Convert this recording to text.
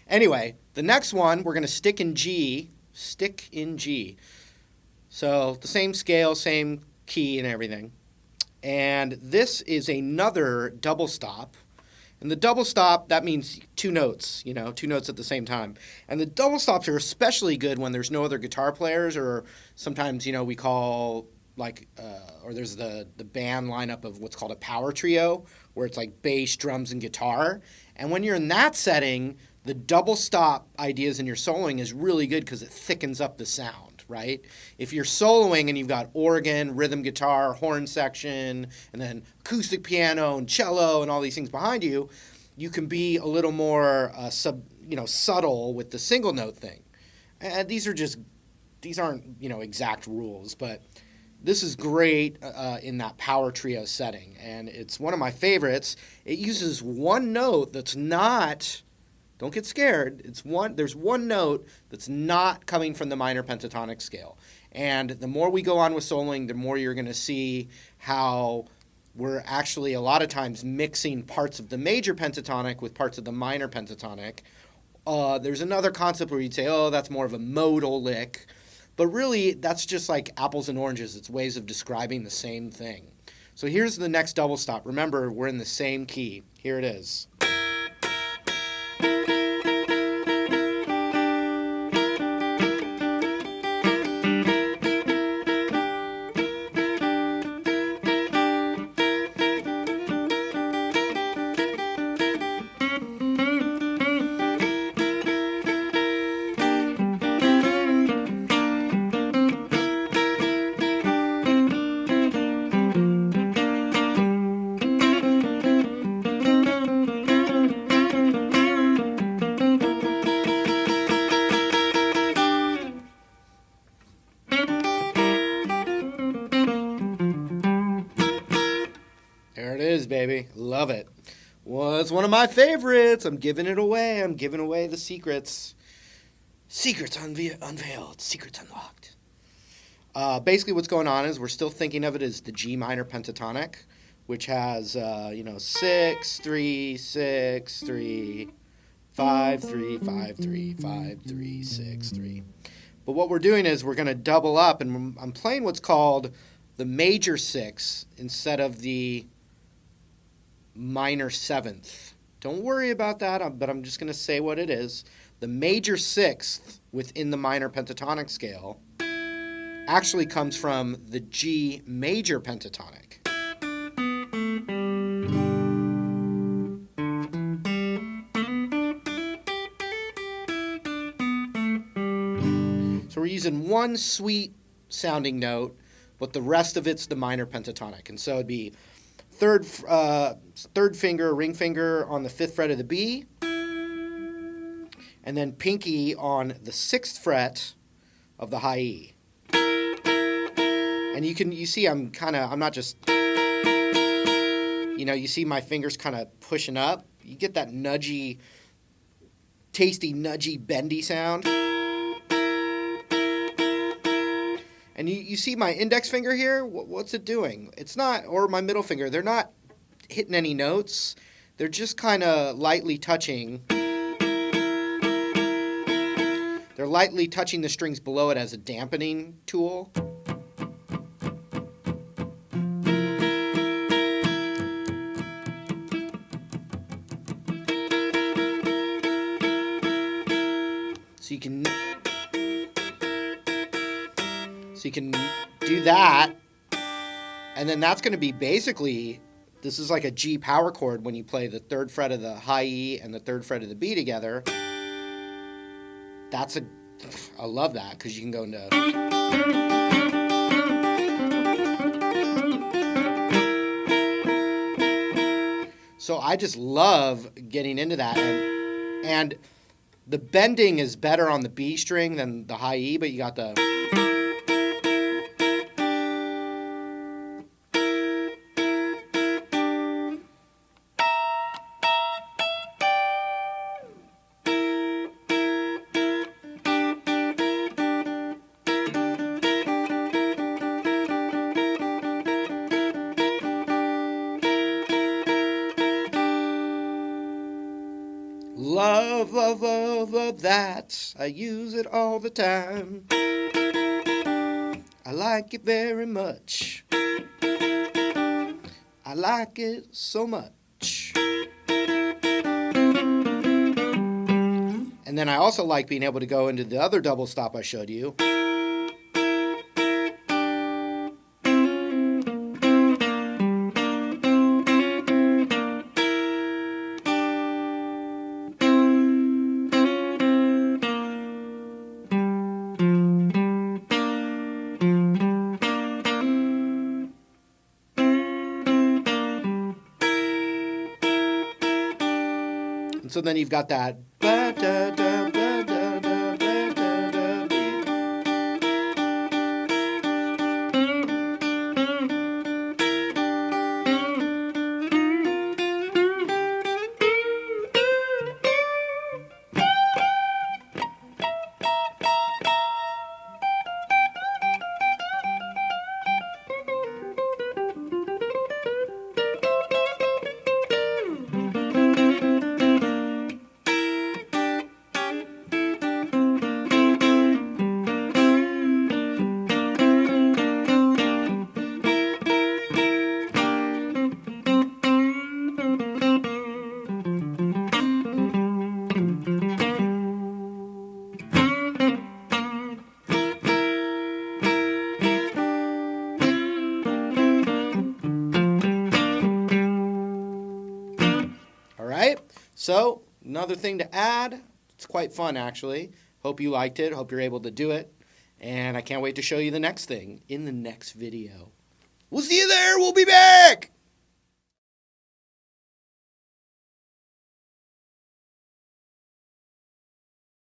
Anyway, the next one we're going to stick in G. Stick in G. So the same scale, same key and everything. And this is another double stop. And the double stop, that means two notes, two notes at the same time. And the double stops are especially good when there's no other guitar players, or sometimes, we call or there's the band lineup of what's called a power trio, where it's like bass, drums, and guitar. And when you're in that setting, the double stop ideas in your soloing is really good because it thickens up the sound, right? If you're soloing and you've got organ, rhythm guitar, horn section, and then acoustic piano and cello and all these things behind you, you can be a little more subtle with the single note thing. And these aren't exact rules, but this is great in that power trio setting, and it's one of my favorites. It uses one note that's not, don't get scared, there's one note that's not coming from the minor pentatonic scale. And the more we go on with soloing, the more you're going to see how we're actually a lot of times mixing parts of the major pentatonic with parts of the minor pentatonic. There's another concept where you'd say, oh, that's more of a modal lick. But really, that's just like apples and oranges. It's ways of describing the same thing. So here's the next double stop. Remember, we're in the same key. Here it is. There it is, baby. Love it. Well, it's one of my favorites. I'm giving it away. I'm giving away the secrets. Secrets unveiled. Secrets unlocked. Basically, what's going on is we're still thinking of it as the G minor pentatonic, which has, 6, 3, 6, 3, 5, 3, 5, 3, 5, 3, 6, 3. But what we're doing is we're going to double up, and I'm playing what's called the major 6 instead of the minor 7th. Don't worry about that, but I'm just going to say what it is. The major 6th within the minor pentatonic scale actually comes from the G major pentatonic. So we're using one sweet sounding note, but the rest of it's the minor pentatonic. And so it'd be third finger, ring finger on the 5th fret of the B, and then pinky on the 6th fret of the high E. And you see I'm not just, you see my fingers kind of pushing up. You get that nudgy, tasty, nudgy, bendy sound. And you see my index finger here? What's it doing? It's not, or my middle finger, they're not hitting any notes. They're just kind of lightly touching. They're lightly touching the strings below it as a dampening tool. So you can do that, and then that's going to be basically, this is like a G power chord when you play the 3rd fret of the high E and the 3rd fret of the B together. I love that because you can go into. So I just love getting into that, and the bending is better on the B string than the high E, but you got the. love, love, love, love that. I use it all the time. I like it very much. I like it so much. And then I also like being able to go into the other double stop I showed you. And so then you've got that. All right, so another thing to add, it's quite fun actually. Hope you liked it, hope you're able to do it, and I can't wait to show you the next thing in the next video. We'll see you there, we'll be back!